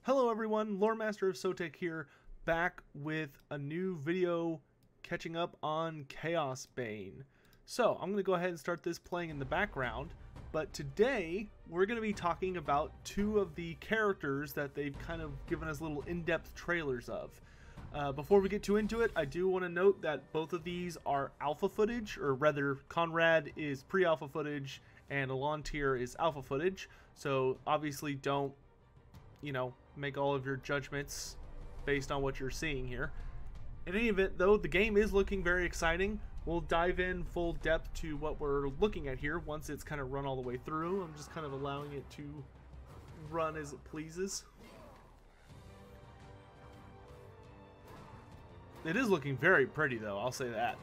Hello everyone, Loremaster of Sotek here, back with a new video catching up on Chaosbane. So, I'm going to go ahead and start this playing in the background, but today we're going to be talking about two of the characters that they've kind of given us little in-depth trailers of. Before we get too into it, I do want to note that both of these are alpha footage, or rather, Conrad is pre-alpha footage and Elontir is alpha footage, so obviously don't, make all of your judgments based on what you're seeing here. In any event, though, the game is looking very exciting. We'll dive in full depth to what we're looking at here once it's kind of run all the way through. I'm just kind of allowing it to run as it pleases. It is looking very pretty, though, I'll say that.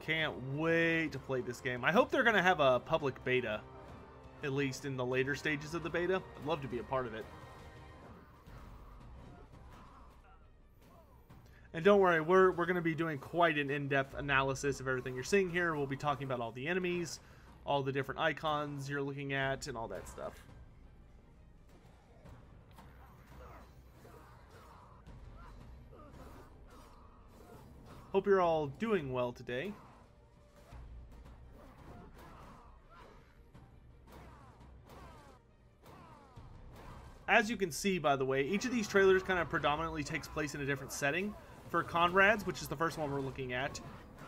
Can't wait to play this game. I hope they're going to have a public beta, at least in the later stages of the beta. I'd love to be a part of it. And don't worry, we're going to be doing quite an in-depth analysis of everything you're seeing here. We'll be talking about all the enemies, all the different icons you're looking at, and all that stuff. Hope you're all doing well today. As you can see, by the way, each of these trailers kind of predominantly takes place in a different setting. For Conrad's, which is the first one we're looking at,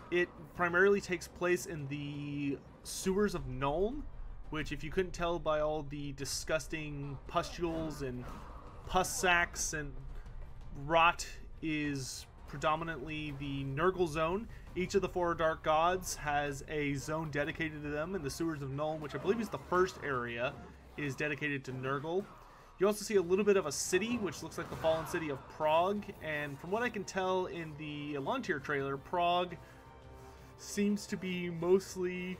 it primarily takes place in the sewers of Nuln, which, if you couldn't tell by all the disgusting pustules and pus sacks and rot, is predominantly the Nergal zone. Each of the four dark gods has a zone dedicated to them, and the sewers of Nuln, which I believe is the first area, is dedicated to Nergal. You also see a little bit of a city, which looks like the fallen city of Prague, and from what I can tell in the Elontir trailer, Prague seems to be mostly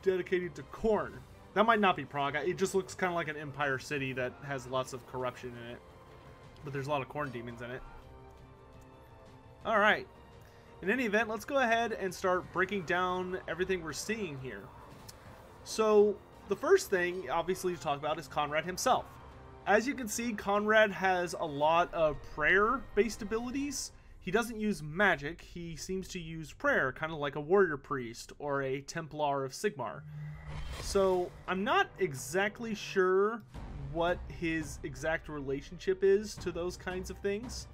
dedicated to corn. That might not be Prague. It just looks kind of like an empire city that has lots of corruption in it, but there's a lot of corn demons in it. Alright, in any event, let's go ahead and start breaking down everything we're seeing here. So, the first thing, obviously, to talk about is Conrad himself. As you can see, Conrad has a lot of prayer-based abilities. He doesn't use magic, he seems to use prayer, kind of like a warrior priest or a Templar of Sigmar. So, I'm not exactly sure what his exact relationship is to those kinds of things.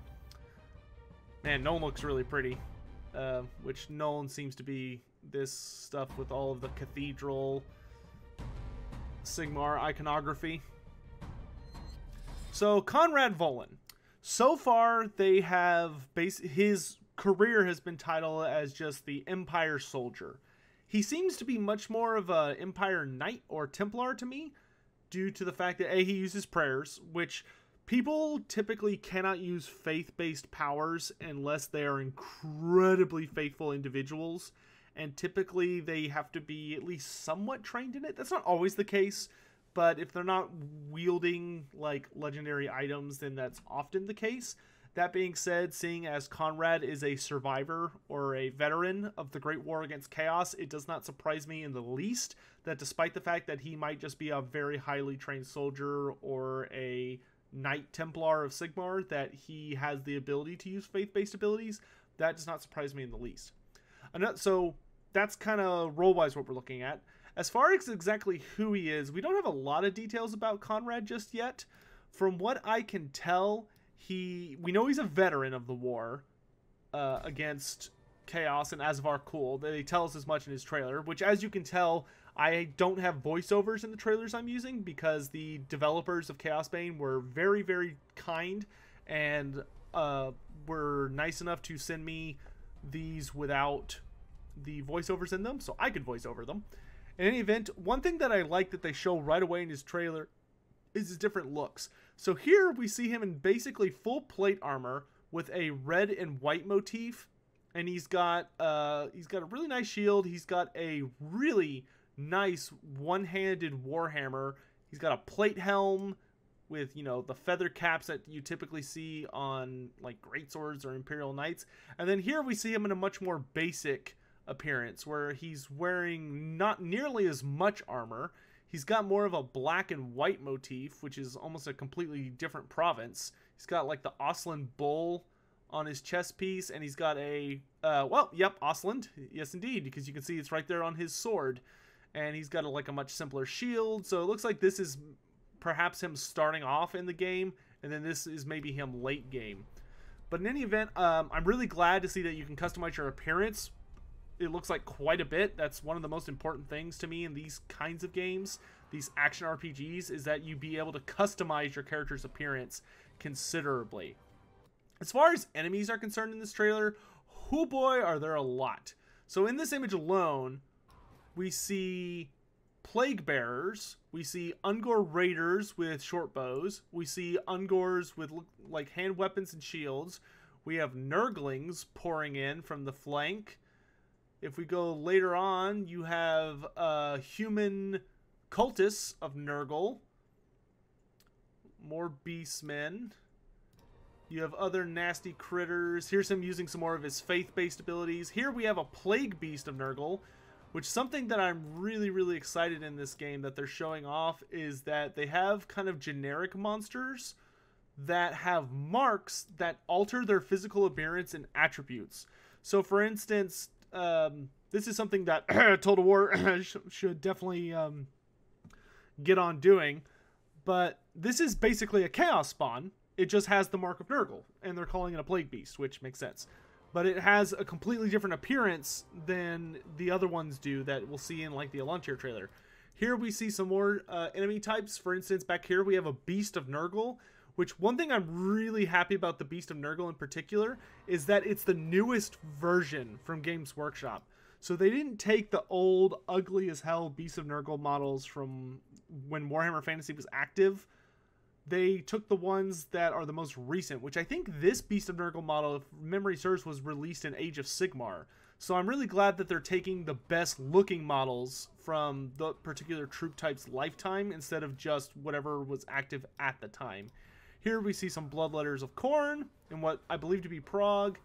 Man, Nuln looks really pretty, which Nuln seems to be this stuff with all of the cathedral Sigmar iconography. So, Conrad Voland. So far, they have his career has been titled as just the Empire Soldier. He seems to be much more of an Empire Knight or Templar to me, due to the fact that A, he uses prayers, which people typically cannot use faith-based powers unless they are incredibly faithful individuals, and typically they have to be at least somewhat trained in it. That's not always the case, but if they're not wielding like legendary items, then that's often the case. That being said, seeing as Conrad is a survivor or a veteran of the Great War against Chaos, it does not surprise me in the least that despite the fact that he might just be a very highly trained soldier or a Knight Templar of Sigmar, that he has the ability to use faith-based abilities. That does not surprise me in the least. So that's kind of role-wise what we're looking at. As far as exactly who he is, we don't have a lot of details about Conrad just yet. From what I can tell, we know he's a veteran of the war against Chaos and Asvar Kul. They tell us as much in his trailer, which, as you can tell, I don't have voiceovers in the trailers I'm using because the developers of Chaosbane were very, very kind and were nice enough to send me these without the voiceovers in them, so I could voice over them. In any event, one thing that I like that they show right away in his trailer is his different looks. So here we see him in basically full plate armor with a red and white motif, and he's got a really nice shield. He's got a really nice one-handed warhammer. He's got a plate helm with, you know, the feather caps that you typically see on like greatswords or Imperial Knights. And then here we see him in a much more basic appearance, where he's wearing not nearly as much armor. He's got more of a black and white motif, which is almost a completely different province. He's got like the Osland bull on his chest piece, and he's got a, Osland. Yes, indeed, because you can see it's right there on his sword. And he's got like a much simpler shield, so it looks like this is perhaps him starting off in the game, and then this is maybe him late game. But in any event, I'm really glad to see that you can customize your appearance. It looks like quite a bit. That's one of the most important things to me in these kinds of games, these action RPGs, is that you be able to customize your character's appearance considerably. As far as enemies are concerned in this trailer, oh boy, are there a lot. So in this image alone, we see Plague Bearers, we see Ungor Raiders with short bows, we see Ungors with like hand weapons and shields, we have Nurglings pouring in from the flank. If we go later on, you have human cultists of Nergal, more beastmen. You have other nasty critters. Here's him using some more of his faith-based abilities. Here we have a plague beast of Nergal, which something that I'm really, really excited in this game that they're showing off is that they have kind of generic monsters that have marks that alter their physical appearance and attributes. So for instance, this is something that Total War should definitely get on doing, but this is basically a Chaos Spawn. It just has the mark of Nergal, and they're calling it a Plague Beast, which makes sense. But it has a completely different appearance than the other ones do that we'll see in like the Elontir trailer. Here we see some more enemy types. For instance, back here we have a Beast of Nergal, which one thing I'm really happy about the Beast of Nergal in particular is that it's the newest version from Games Workshop. So they didn't take the old, ugly as hell Beast of Nergal models from when Warhammer Fantasy was active. They took the ones that are the most recent, which I think this Beast of Nergal model, if memory serves, was released in Age of Sigmar. So I'm really glad that they're taking the best looking models from the particular troop type's lifetime instead of just whatever was active at the time. Here we see some Bloodletters of Khorne in what I believe to be Prague.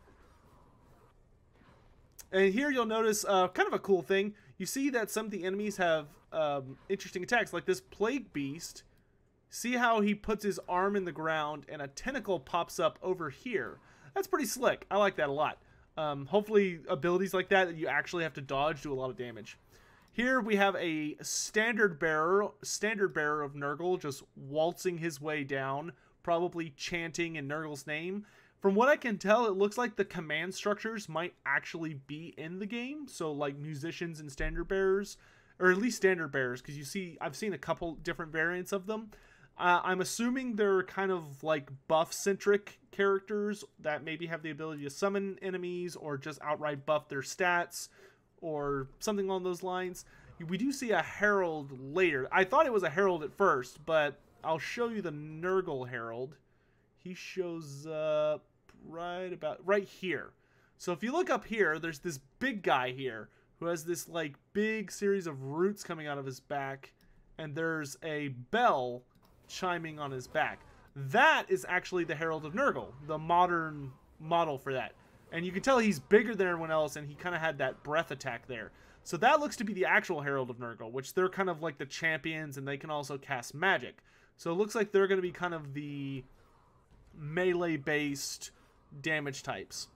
And here you'll notice kind of a cool thing. You see that some of the enemies have interesting attacks, like this Plague Beast. See how he puts his arm in the ground and a tentacle pops up over here. That's pretty slick. I like that a lot. Hopefully abilities like that you actually have to dodge do a lot of damage. Here we have a standard bearer of Nergal just waltzing his way down, probably chanting in Nergal's name. From what I can tell, it looks like the command structures might actually be in the game. So like musicians and standard bearers, or at least standard bearers, because you see, I've seen a couple different variants of them. I'm assuming they're kind of like buff-centric characters that maybe have the ability to summon enemies or just outright buff their stats or something along those lines. We do see a Herald later. I thought it was a Herald at first, but I'll show you the Nergal Herald. He shows up right here. So if you look up here, there's this big guy here who has this like big series of roots coming out of his back, and there's a bell chiming on his back. That is actually the Herald of Nergal, the modern model for that. And you can tell he's bigger than everyone else, and he kind of had that breath attack there. So that looks to be the actual Herald of Nergal, which they're kind of like the champions, and they can also cast magic. So it looks like they're going to be kind of the melee-based damage types.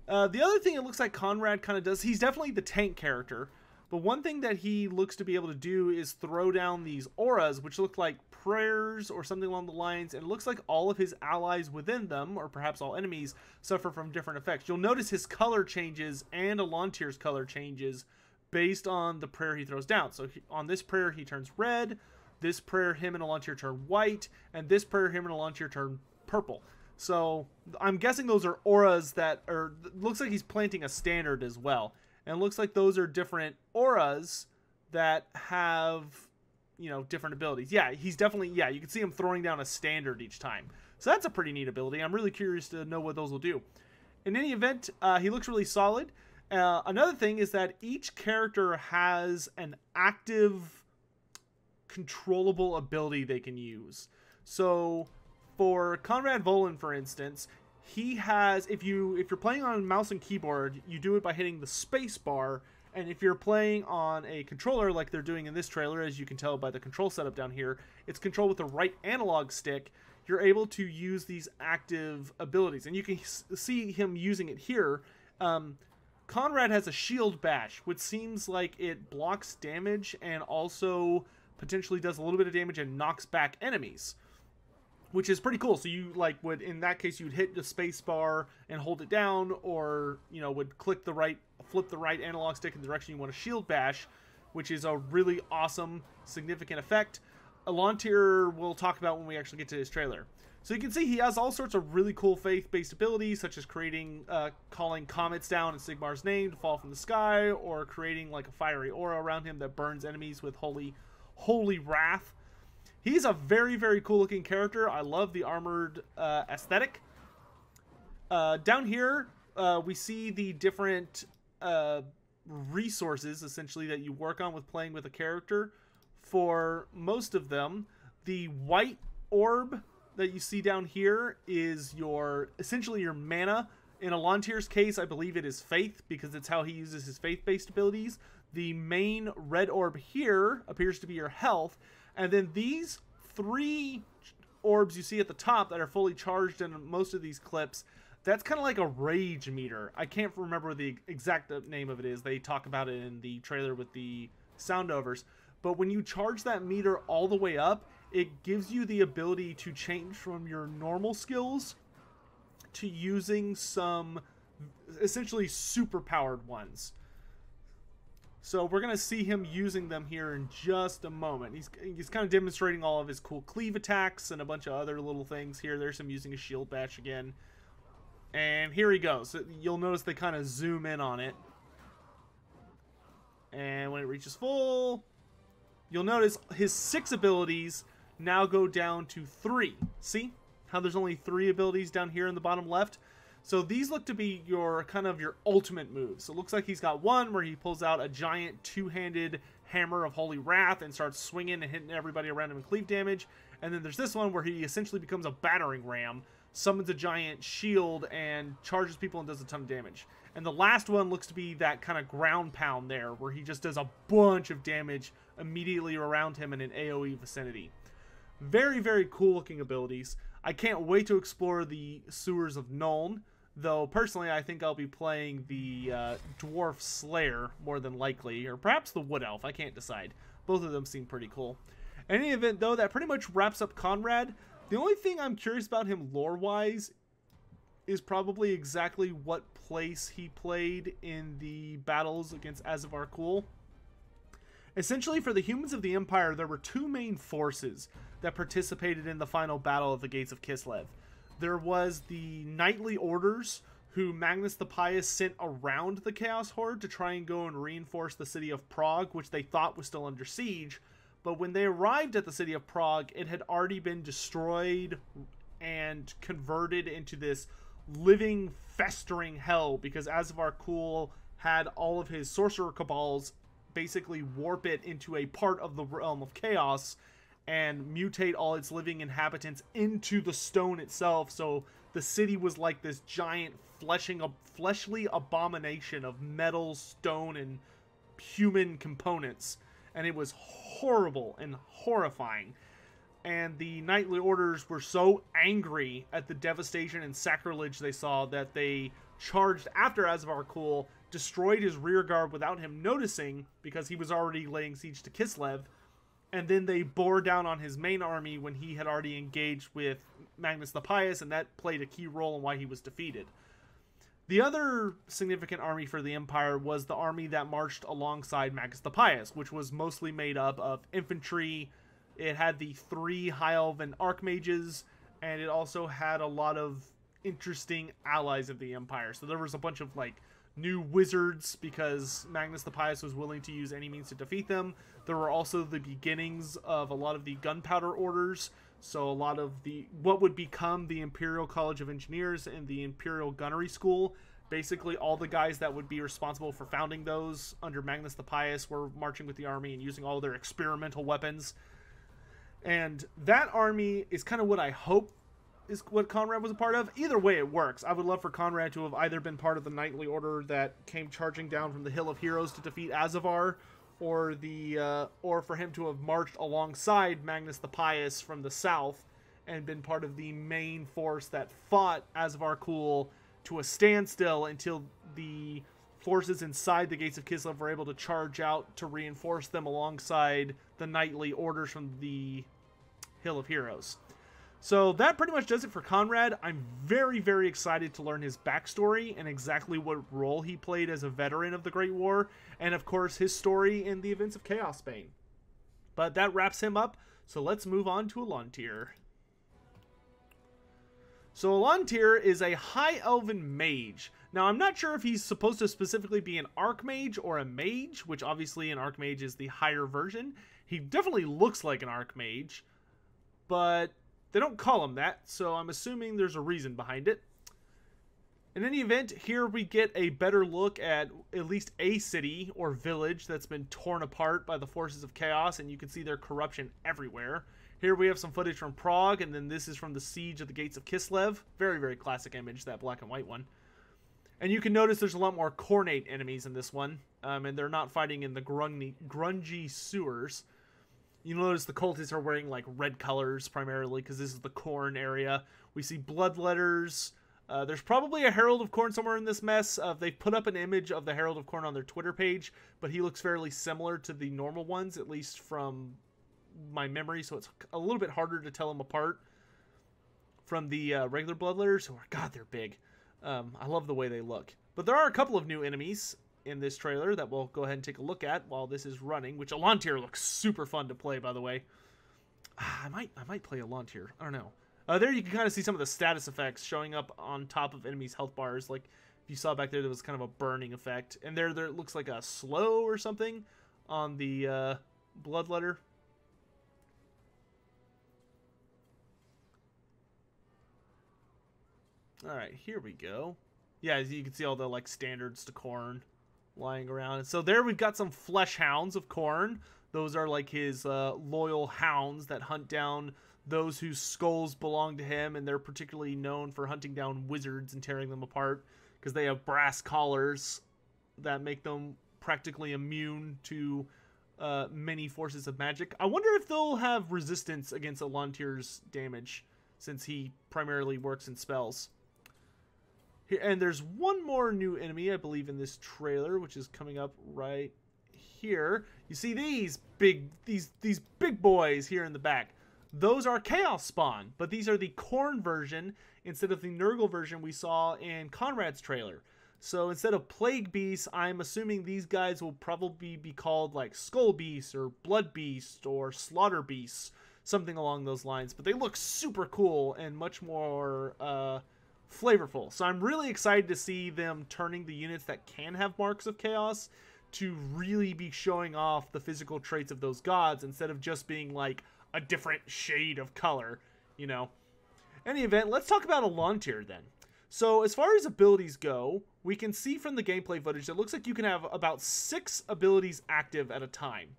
The other thing it looks like Konrad kind of does, he's definitely the tank character, but one thing that he looks to be able to do is throw down these auras, which look like prayers or something along the lines, and it looks like all of his allies within them, or perhaps all enemies, suffer from different effects. You'll notice his color changes and Elontir's color changes based on the prayer he throws down. So on this prayer he turns red, this prayer him and Elontir turn white, and this prayer him and Elontir turn purple. So I'm guessing those are auras that are, looks like he's planting a standard as well. And it looks like those are different auras that have, you know, different abilities. Yeah, he's definitely, yeah, you can see him throwing down a standard each time. So that's a pretty neat ability. I'm really curious to know what those will do. In any event, he looks really solid. Another thing is that each character has an active, controllable ability they can use. So for Conrad Voland, for instance, he has, if you're playing on mouse and keyboard, you do it by hitting the space bar. And if you're playing on a controller like they're doing in this trailer, as you can tell by the control setup down here, it's controlled with the right analog stick. You're able to use these active abilities. And you can see him using it here. Konrad has a shield bash, which seems like it blocks damage and also potentially does a little bit of damage and knocks back enemies, which is pretty cool. So you would, in that case, you'd hit the space bar and hold it down, or would flip the right analog stick in the direction you want to shield bash, which is a really awesome, significant effect. Elontir we'll talk about when we actually get to his trailer. So you can see he has all sorts of really cool faith-based abilities, such as calling comets down in Sigmar's name to fall from the sky, or creating like a fiery aura around him that burns enemies with holy wrath. He's a very, very cool looking character. I love the armored aesthetic. Down here, we see the different resources, essentially, that you work on with playing with a character. For most of them, the white orb that you see down here is essentially your mana. In Elontir's case, I believe it is faith, because it's how he uses his faith-based abilities. The main red orb here appears to be your health. And then these 3 orbs you see at the top that are fully charged in most of these clips, that's kind of like a rage meter. I can't remember what the exact name of it is. They talk about it in the trailer with the sound overs. But when you charge that meter all the way up, it gives you the ability to change from your normal skills to using some essentially super powered ones. So we're going to see him using them here in just a moment. He's kind of demonstrating all of his cool cleave attacks and a bunch of other little things here. There's him using a shield bash again. And here he goes. So you'll notice they kind of zoom in on it. And when it reaches full, you'll notice his 6 abilities now go down to 3. See how there's only 3 abilities down here in the bottom left? So these look to be your ultimate moves. So it looks like he's got one where he pulls out a giant 2-handed hammer of holy wrath and starts swinging and hitting everybody around him in cleave damage. And then there's this one where he essentially becomes a battering ram, summons a giant shield and charges people and does a ton of damage. And the last one looks to be that kind of ground pound there, where he just does a bunch of damage immediately around him in an AoE vicinity. Very, very cool looking abilities. I can't wait to explore the sewers of Nuln, though personally I think I'll be playing the Dwarf Slayer more than likely, or perhaps the Wood Elf, I can't decide. Both of them seem pretty cool. In any event though, that pretty much wraps up Konrad. The only thing I'm curious about him lore-wise is probably exactly what place he played in the battles against Azavar Kul. Essentially, for the humans of the Empire, there were 2 main forces that participated in the final battle of the Gates of Kislev. There was the Knightly Orders, who Magnus the Pious sent around the Chaos Horde to try and go and reinforce the city of Prague, which they thought was still under siege. But when they arrived at the city of Prague, it had already been destroyed and converted into this living, festering hell, because Azavar Kul had all of his sorcerer cabals basically warp it into a part of the realm of chaos and mutate all its living inhabitants into the stone itself. So the city was like this giant fleshly abomination of metal, stone, and human components. And it was horrible and horrifying. And the Knightly Orders were so angry at the devastation and sacrilege they saw that they charged after Azavar Kul, destroyed his rear guard without him noticing, because he was already laying siege to Kislev, and then they bore down on his main army when he had already engaged with Magnus the Pious, and that played a key role in why he was defeated. The other significant army for the Empire was the army that marched alongside Magnus the Pious, which was mostly made up of infantry. It had the 3 High Elven Archmages, and it also had a lot of interesting allies of the Empire. So there was a bunch of new wizards, because Magnus the Pious was willing to use any means to defeat them. There were also the beginnings of a lot of the gunpowder orders, so a lot of what would become the Imperial College of Engineers and the Imperial Gunnery School. Basically all the guys that would be responsible for founding those under Magnus the Pious were marching with the army and using all their experimental weapons. And that army is kind of what I hope is what Konrad was a part of. Either way, it works. I would love for Konrad to have either been part of the knightly order that came charging down from the Hill of Heroes to defeat Azavar, or for him to have marched alongside Magnus the Pious from the south and been part of the main force that fought Azavar Kul to a standstill until the forces inside the gates of Kislev were able to charge out to reinforce them alongside the knightly orders from the Hill of Heroes. So that pretty much does it for Konrad. I'm very, very excited to learn his backstory and exactly what role he played as a veteran of the Great War, and of course his story in the events of Chaosbane. But that wraps him up, so let's move on to Elontir. So Elontir is a High Elven Mage. Now I'm not sure if he's supposed to specifically be an Archmage or a Mage, which obviously an Archmage is the higher version. He definitely looks like an Archmage, but they don't call him that, so I'm assuming there's a reason behind it. In any event, here we get a better look at least a city or village that's been torn apart by the forces of chaos, and you can see their corruption everywhere. Here we have some footage from Prague, and then this is from the Siege of the Gates of Kislev. Very, very classic image, that black and white one. And you can notice there's a lot more Khornate enemies in this one, and they're not fighting in the grungy sewers. You notice the cultists are wearing like red colors primarily because this is the Khorne area. We see bloodletters. There's probably a Herald of Khorne somewhere in this mess. They put up an image of the Herald of Khorne on their Twitter page, but he looks fairly similar to the normal ones, at least from my memory, so it's a little bit harder to tell them apart from the regular bloodletters. Oh, God, they're big. I love the way they look. But there are a couple of new enemies in this trailer that we'll go ahead and take a look at while this is running, which Elontir looks super fun to play, by the way. I might play Elontir. I don't know. There you can kind of see some of the status effects showing up on top of enemies' health bars. Like, if you saw back there was kind of a burning effect. And there it looks like a slow or something on the bloodletter. Alright, here we go. Yeah, as you can see all the, like, standards to Khorne lying around. So there we've got some flesh hounds of Khorne. Those are, like, his loyal hounds that hunt down those whose skulls belong to him, and they're particularly known for hunting down wizards and tearing them apart because they have brass collars that make them practically immune to many forces of magic. I wonder if they'll have resistance against Elontir's damage, since he primarily works in spells. And there's one more new enemy, I believe, in this trailer, which is coming up right here. You see these big boys here in the back. Those are Chaosbane, but these are the Khorne version instead of the Nergal version we saw in Conrad's trailer. So instead of Plague Beasts, I'm assuming these guys will probably be called like Skull Beasts or Blood Beasts or Slaughter Beasts, something along those lines. But they look super cool and much more flavorful. So I'm really excited to see them turning the units that can have marks of chaos to really be showing off the physical traits of those gods instead of just being like a different shade of color, you know. In any event, let's talk about Elontir then. So as far as abilities go, we can see from the gameplay footage it looks like you can have about 6 abilities active at a time.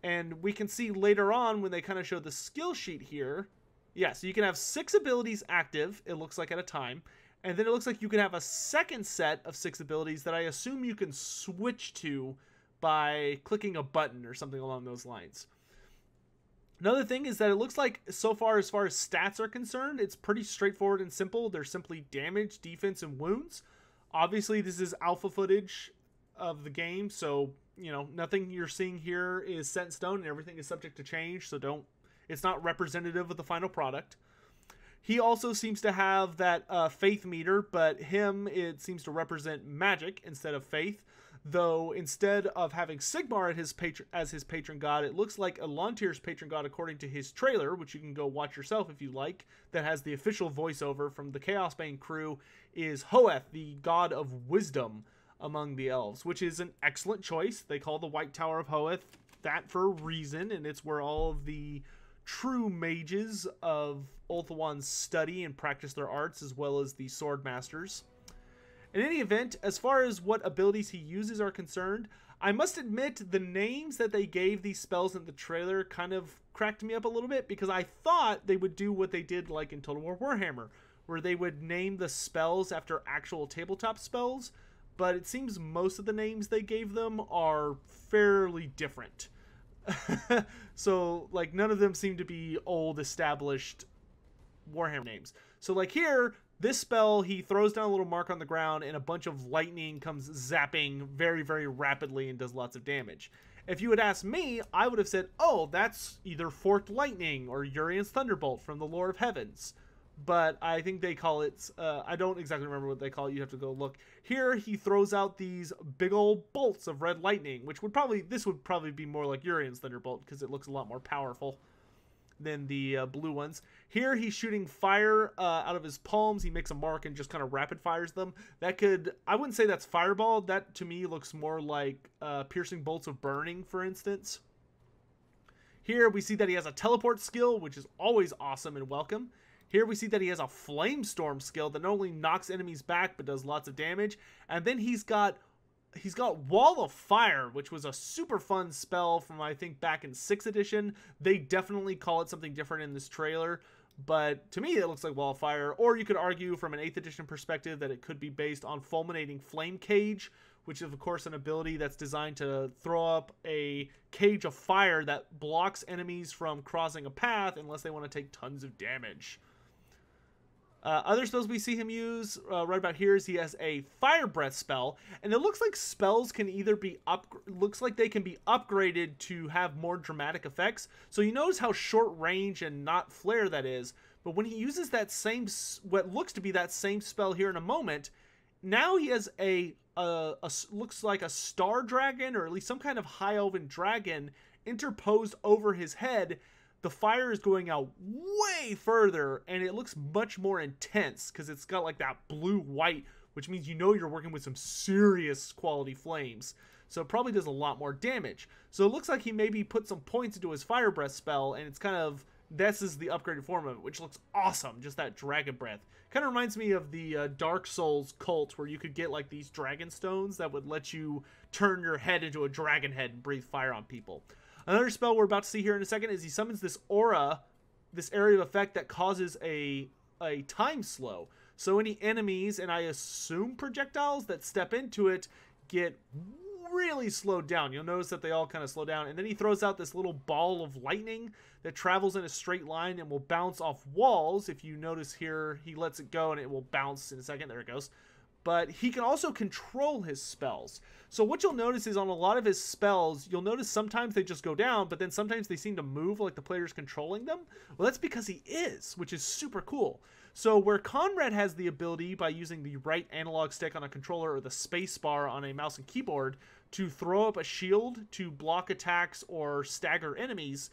And we can see later on when they kind of show the skill sheet here, yeah, so you can have 6 abilities active, it looks like, at a time. And then it looks like you can have a second set of 6 abilities that I assume you can switch to by clicking a button or something along those lines. Another thing is that it looks like, so far as stats are concerned, it's pretty straightforward and simple. They're simply damage, defense, and wounds. Obviously, this is alpha footage of the game, so, you know, nothing you're seeing here is set in stone, and everything is subject to change, so it's not representative of the final product. He also seems to have that faith meter, but it seems to represent magic instead of faith. Though instead of having Sigmar as his patron god, it looks like Elontir's patron god, according to his trailer, which you can go watch yourself if you like, that has the official voiceover from the Chaosbane crew, is Hoeth, the god of wisdom among the elves, which is an excellent choice. They call the White Tower of Hoeth that for a reason, and it's where all of the true mages of Ulthuan study and practice their arts, as well as the sword masters. In any event, as far as what abilities he uses are concerned, I must admit the names that they gave these spells in the trailer kind of cracked me up a little bit, because I thought they would do what they did like in Total War Warhammer, where they would name the spells after actual tabletop spells, but it seems most of the names they gave them are fairly different. So, like, none of them seem to be old, established Warhammer names. So, like, here, this spell, he throws down a little mark on the ground, and a bunch of lightning comes zapping very, very rapidly and does lots of damage. If you had asked me, I would have said, oh, that's either Forked Lightning or Urian's Thunderbolt from the Lore of Heavens. But I think they call it, I don't exactly remember what they call it, you have to go look. Here, he throws out these big old bolts of red lightning, which would probably, this would probably be more like Urian's Thunderbolt, because it looks a lot more powerful than the blue ones. Here, he's shooting fire out of his palms. He makes a mark and just kind of rapid fires them. That could, I wouldn't say that's fireball. That, to me, looks more like piercing bolts of burning, for instance. Here, we see that he has a teleport skill, which is always awesome and welcome. Here we see that he has a Flamestorm skill that not only knocks enemies back, but does lots of damage. And then he's got Wall of Fire, which was a super fun spell from, I think, back in 6th edition. They definitely call it something different in this trailer, but to me it looks like Wall of Fire. Or you could argue from an 8th edition perspective that it could be based on Fulminating Flame Cage, which is, of course, an ability that's designed to throw up a cage of fire that blocks enemies from crossing a path unless they want to take tons of damage. Other spells we see him use right about here is he has a Fire Breath spell, and it looks like spells can either be looks like they can be upgraded to have more dramatic effects. So you notice how short range and not flare that is, but when he uses that same, what looks to be that same spell here in a moment, now he has a looks like a star dragon, or at least some kind of high elven dragon interposed over his head. The fire is going out way further, and it looks much more intense because it's got like that blue-white, which means you know you're working with some serious quality flames. So it probably does a lot more damage. So it looks like he maybe put some points into his Fire Breath spell, and it's kind of, this is the upgraded form of it, which looks awesome, just that Dragon Breath. Kind of reminds me of the Dark Souls cult, where you could get like these dragon stones that would let you turn your head into a dragon head and breathe fire on people. Another spell we're about to see here in a second is he summons this aura, this area of effect that causes a time slow. So any enemies, and I assume projectiles, that step into it get really slowed down. You'll notice that they all kind of slow down. And then he throws out this little ball of lightning that travels in a straight line and will bounce off walls. If you notice here, he lets it go and it will bounce in a second. There it goes. But he can also control his spells. So what you'll notice is on a lot of his spells, you'll notice sometimes they just go down, but then sometimes they seem to move like the player's controlling them. Well, that's because he is, which is super cool. So where Conrad has the ability, by using the right analog stick on a controller or the space bar on a mouse and keyboard, to throw up a shield to block attacks or stagger enemies,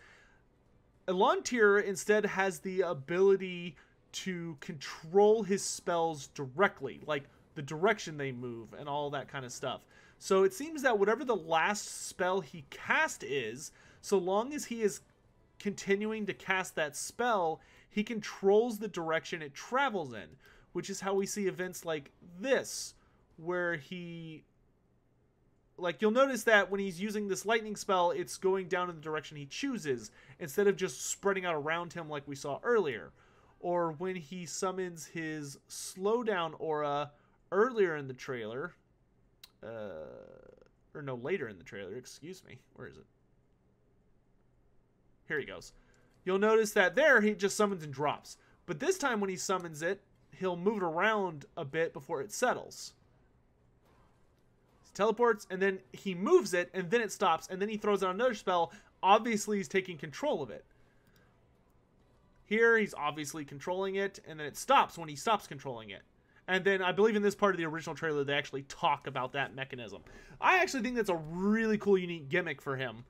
Elontir instead has the ability to control his spells directly, like the direction they move and all that kind of stuff. So it seems that whatever the last spell he cast is, so long as he is continuing to cast that spell, he controls the direction it travels in, which is how we see events like this, where he, like, you'll notice that when he's using this lightning spell, it's going down in the direction he chooses, instead of just spreading out around him like we saw earlier. Or when he summons his slowdown aura earlier in the trailer, or no, later in the trailer, excuse me. Where is it? Here he goes. You'll notice that there he just summons and drops. But this time when he summons it, he'll move it around a bit before it settles. He teleports, and then he moves it, and then it stops, and then he throws out another spell. Obviously, he's taking control of it. Here, he's obviously controlling it, and then it stops when he stops controlling it. And then I believe in this part of the original trailer, they actually talk about that mechanism. I actually think that's a really cool, unique gimmick for him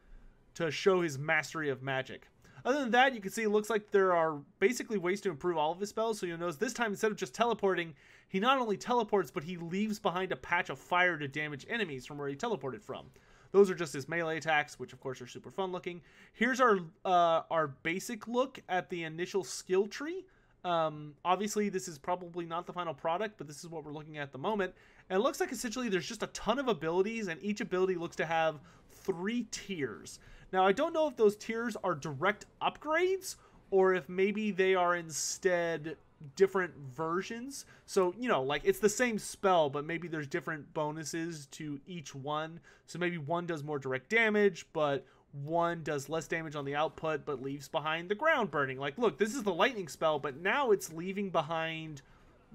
to show his mastery of magic. Other than that, you can see it looks like there are basically ways to improve all of his spells. So you'll notice this time, instead of just teleporting, he not only teleports, but he leaves behind a patch of fire to damage enemies from where he teleported from. Those are just his melee attacks, which of course are super fun looking. Here's our basic look at the initial skill tree. Obviously, this is probably not the final product, but this is what we're looking at the moment. And it looks like essentially there's just a ton of abilities, and each ability looks to have 3 tiers. Now, I don't know if those tiers are direct upgrades, or if maybe they are instead different versions. So, you know, like it's the same spell, but maybe there's different bonuses to each one. So maybe one does more direct damage, but one does less damage on the output, but leaves behind the ground burning. Like, look, this is the lightning spell, but now it's leaving behind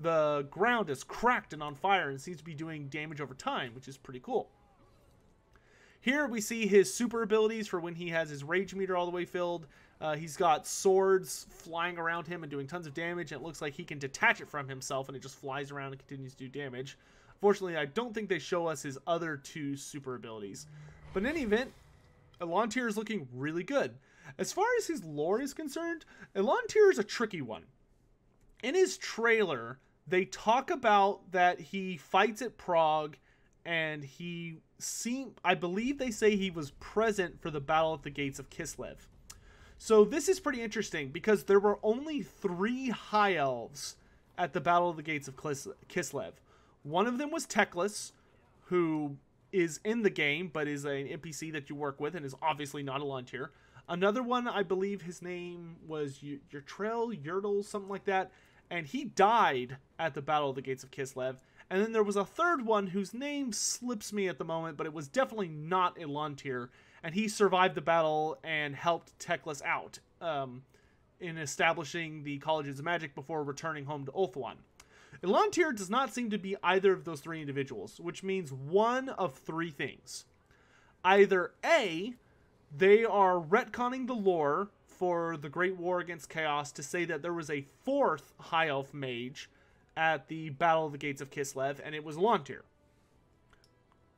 the ground as cracked and on fire, and seems to be doing damage over time, which is pretty cool. Here we see his super abilities for when he has his rage meter all the way filled. He's got swords flying around him and doing tons of damage, and it looks like he can detach it from himself, and it just flies around and continues to do damage. Fortunately, I don't think they show us his other 2 super abilities. But in any event, Elontir is looking really good. As far as his lore is concerned, Elontir is a tricky one. In his trailer, they talk about that he fights at Prague, and I believe they say he was present for the battle at the gates of Kislev. So this is pretty interesting, because there were only 3 High Elves at the battle of the gates of Kislev. One of them was Teclis, who is in the game, but is an NPC that you work with, and is obviously not Elontir. Another one, I believe his name was Yurtle, something like that, and he died at the battle of the gates of Kislev. And then there was a third one whose name slips me at the moment, but it was definitely not Elontir, and he survived the battle and helped Teclis out in establishing the colleges of magic before returning home to Ulthuan. Elontir does not seem to be either of those 3 individuals, which means one of 3 things. Either A, they are retconning the lore for the Great War against Chaos to say that there was a 4th High Elf Mage at the Battle of the Gates of Kislev, and it was Elontir.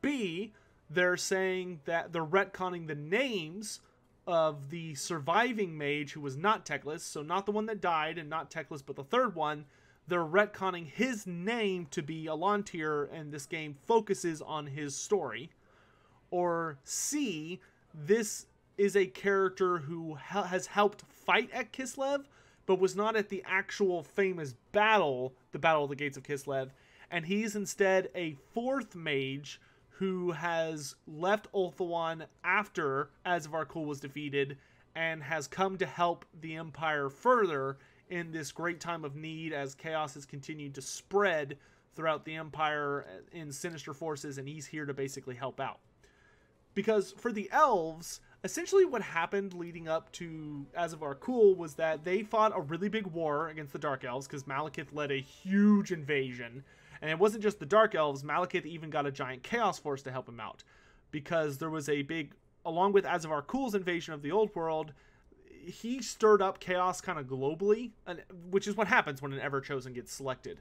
B, they're saying that they're retconning the names of the surviving mage who was not Teclis, so not the one that died and not Teclis, but the third one. They're retconning his name to be Elontir, and this game focuses on his story. Or C, this is a character who has helped fight at Kislev, but was not at the actual famous battle, the Battle of the Gates of Kislev, and he's instead a 4th mage who has left Ulthuan after Azavar Kul was defeated, and has come to help the Empire further in this great time of need as chaos has continued to spread throughout the Empire in sinister forces, and he's here to basically help out. Because for the Elves, essentially what happened leading up to Azavar Kul was that they fought a really big war against the Dark Elves, because Malekith led a huge invasion. And it wasn't just the Dark Elves, Malekith even got a giant Chaos Force to help him out. Because there was a big, along with Azavar Kul's invasion of the Old World, he stirred up chaos kind of globally, which is what happens when an Everchosen gets selected.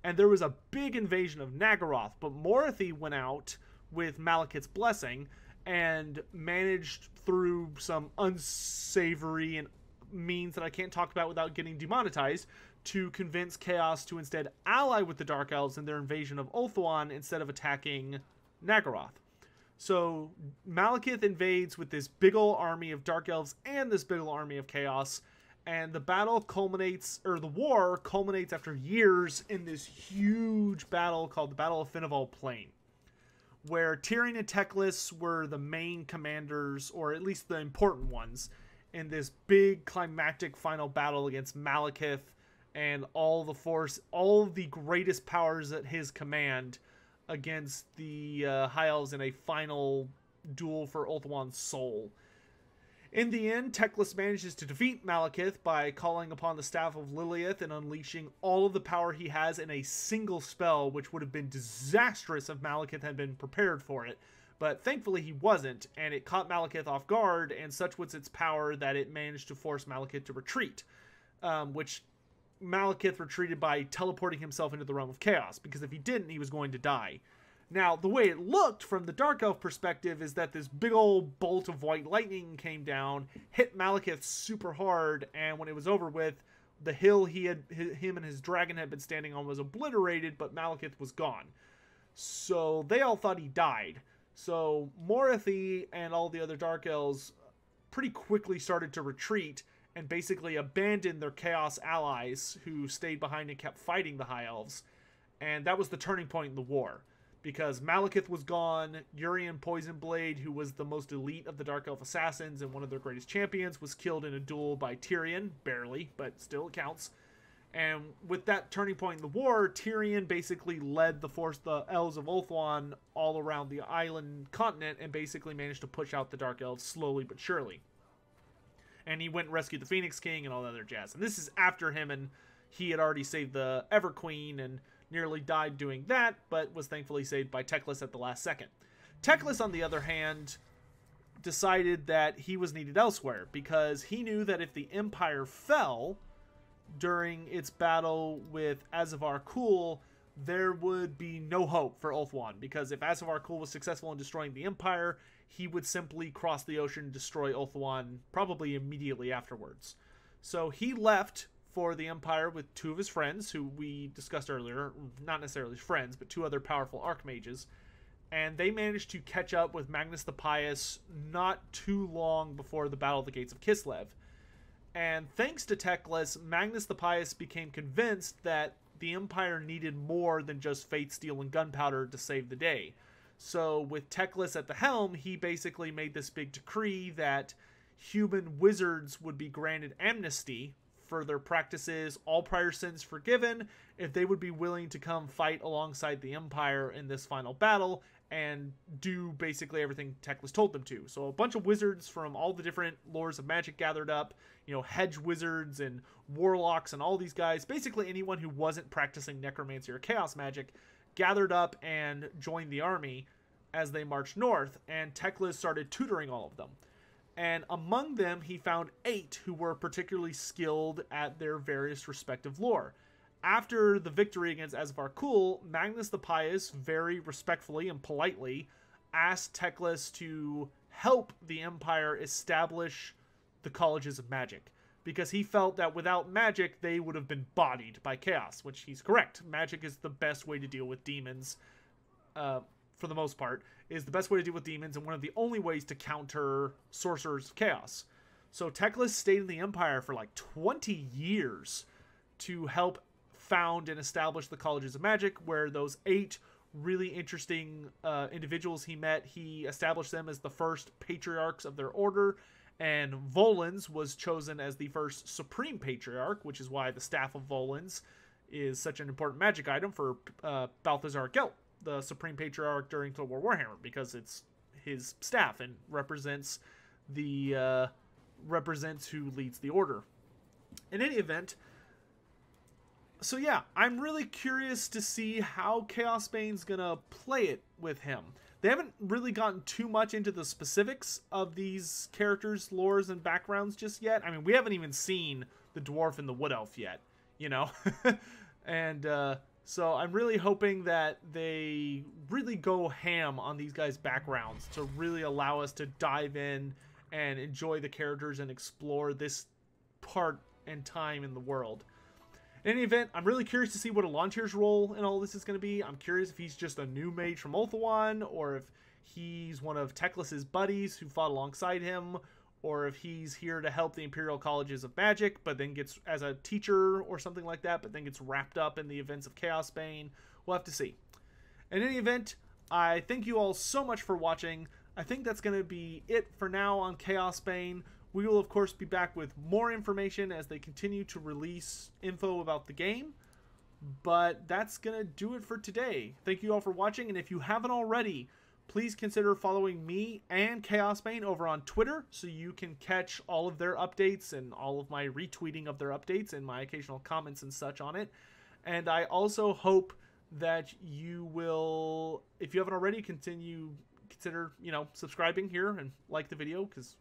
And there was a big invasion of Nagaroth, but Morathi went out with Malekith's blessing and managed through some unsavory and means that I can't talk about without getting demonetized to convince Chaos to instead ally with the Dark Elves in their invasion of Ulthuan instead of attacking Nagaroth. So Malekith invades with this big ol' army of Dark Elves and this big ol' army of Chaos, and the battle culminates, or the war culminates after years in this huge battle called the Battle of Finnevall Plain, where Tyrion and Teclis were the main commanders, or at least the important ones, in this big climactic final battle against Malekith and all the greatest powers at his command against the High Elves in a final duel for Ulthuan's soul. In the end, Teclis manages to defeat Malekith by calling upon the Staff of Lilith and unleashing all of the power he has in a single spell, which would have been disastrous if Malekith had been prepared for it. But thankfully he wasn't, and it caught Malekith off guard, and such was its power that it managed to force Malekith to retreat, which Malekith retreated by teleporting himself into the realm of chaos, because if he didn't, he was going to die. Now, the way it looked from the Dark Elf perspective is that this big old bolt of white lightning came down, hit Malekith super hard, and when it was over with, the hill him and his dragon had been standing on was obliterated, but Malekith was gone. So they all thought he died. So Morathi and all the other Dark Elves pretty quickly started to retreat and basically abandoned their Chaos allies who stayed behind and kept fighting the High Elves. And that was the turning point in the war. because Malekith was gone. Urian Poisonblade, who was the most elite of the Dark Elf assassins and one of their greatest champions, was killed in a duel by Tyrion, barely, but still it counts. And with that turning point in the war, Tyrion basically led the Elves of Ulthuan all around the island continent and basically managed to push out the Dark Elves slowly but surely. And he went and rescued the Phoenix King and all that other jazz. And this is after him, and he had already saved the Everqueen and nearly died doing that, but was thankfully saved by Teclis at the last second. Teclis, on the other hand, decided that he was needed elsewhere, because he knew that if the Empire fell during its battle with Azavar Kul, there would be no hope for Ulthuan, because if Azavar Kul was successful in destroying the Empire, he would simply cross the ocean and destroy Ulthuan probably immediately afterwards. So he left for the Empire with two of his friends, who we discussed earlier, not necessarily friends, but two other powerful Archmages, and they managed to catch up with Magnus the Pious not too long before the Battle of the Gates of Kislev. And thanks to Teclis, Magnus the Pious became convinced that the Empire needed more than just faith, steel, and gunpowder to save the day. So with Teclis at the helm, he basically made this big decree that human wizards would be granted amnesty for their practices, all prior sins forgiven, if they would be willing to come fight alongside the Empire in this final battle and do basically everything Teclis told them to. So a bunch of wizards from all the different lores of magic gathered up, hedge wizards and warlocks and all these guys, basically anyone who wasn't practicing necromancy or chaos magic, gathered up and joined the army as they marched north, and Teclis started tutoring all of them. And among them, he found 8 who were particularly skilled at their various respective lore. After the victory against Azavar Kul, Magnus the Pious very respectfully and politely asked Teclis to help the Empire establish the colleges of magic, because he felt that without magic, they would have been bodied by chaos, which he's correct. Magic is the best way to deal with demons, for the most part, is the best way to deal with demons and one of the only ways to counter sorcerers of chaos. So Teclis stayed in the Empire for like 20 years to help found and establish the colleges of magic, where those 8 really interesting individuals he met, he established them as the first patriarchs of their order, and Volens was chosen as the first supreme patriarch, which is why the staff of Volens is such an important magic item for Balthazar Gelt, the supreme patriarch during Total War Warhammer, because it's his staff and represents who leads the order. In any event, so yeah, I'm really curious to see how Chaosbane's gonna play it with him. They haven't really gotten too much into the specifics of these characters' lores and backgrounds just yet. I mean, we haven't even seen the dwarf and the wood elf yet, and so I'm really hoping that they really go ham on these guys' backgrounds to really allow us to dive in and enjoy the characters and explore this part and time in the world. In any event, I'm really curious to see what Elontir's role in all this is going to be. I'm curious if he's just a new mage from Ulthuan, or if he's one of Teclis's buddies who fought alongside him, or if he's here to help the Imperial Colleges of Magic, but then gets as a teacher or something like that, but then gets wrapped up in the events of Chaosbane. We'll have to see. In any event, I thank you all so much for watching. I think that's going to be it for now on Chaosbane. We will, of course, be back with more information as they continue to release info about the game. But that's going to do it for today. Thank you all for watching, and if you haven't already, please consider following me and Chaosbane over on Twitter so you can catch all of their updates and all of my retweeting of their updates and my occasional comments and such on it. And I also hope that you will, if you haven't already, consider subscribing here and like the video, because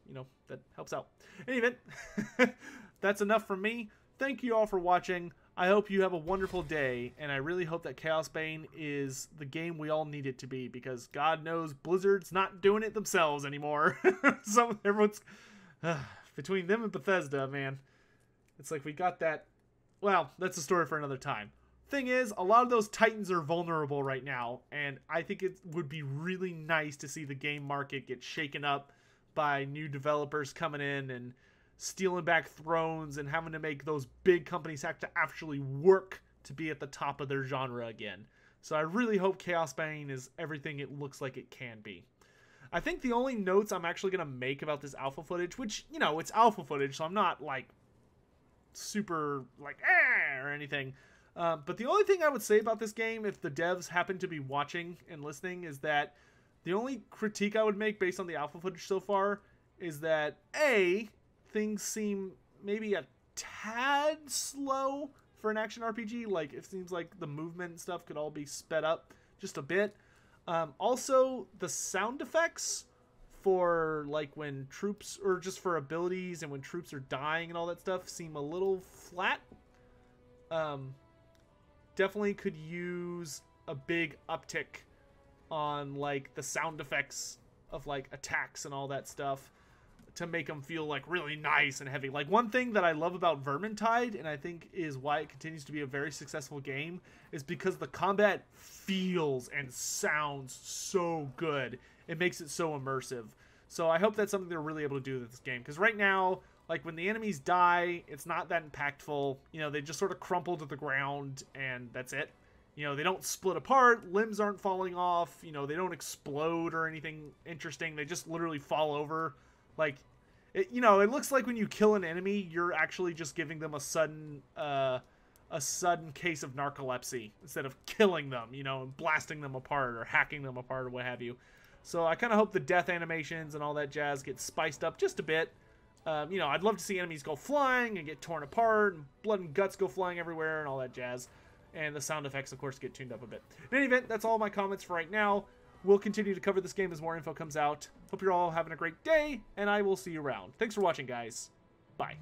that helps out. In any event, that's enough from me. Thank you all for watching. I hope you have a wonderful day, and I really hope that Chaosbane is the game we all need it to be, because God knows Blizzard's not doing it themselves anymore. So everyone's between them and Bethesda, man. It's like we got that. Well, that's a story for another time. Thing is, a lot of those titans are vulnerable right now, and I think it would be really nice to see the game market get shaken up by new developers coming in and stealing back thrones and having to make those big companies have to actually work to be at the top of their genre again. So I really hope Chaosbane is everything it looks like it can be. I think the only notes I'm actually going to make about this alpha footage, which, you know, it's alpha footage, so I'm not, like, super, like, or anything. But the only thing I would say about this game, if the devs happen to be watching and listening, is that the only critique I would make based on the alpha footage so far is that, A, things seem maybe a tad slow for an action RPG. Like, it seems like the movement and stuff could all be sped up just a bit. Also, the sound effects for, like, when troops, or just for abilities and when troops are dying and all that stuff, seem a little flat. Definitely could use a big uptick on, like, the sound effects of, like, attacks and all that stuff to make them feel, like, really nice and heavy. Like, one thing that I love about Vermintide, and I think is why it continues to be a very successful game, is because the combat feels and sounds so good. It makes it so immersive. So I hope that's something they're really able to do with this game. Because right now, like, when the enemies die, it's not that impactful. You know, they just sort of crumple to the ground, and that's it. You know, they don't split apart, limbs aren't falling off, you know, they don't explode or anything interesting. They just literally fall over. Like, you know, it looks like when you kill an enemy, you're actually just giving them a sudden case of narcolepsy instead of killing them, you know, and blasting them apart or hacking them apart or what have you. So I kind of hope the death animations and all that jazz get spiced up just a bit. You know, I'd love to see enemies go flying and get torn apart and blood and guts go flying everywhere and all that jazz. And the sound effects, of course, get tuned up a bit. In any event, that's all my comments for right now. We'll continue to cover this game as more info comes out. Hope you're all having a great day, and I will see you around. Thanks for watching, guys. Bye.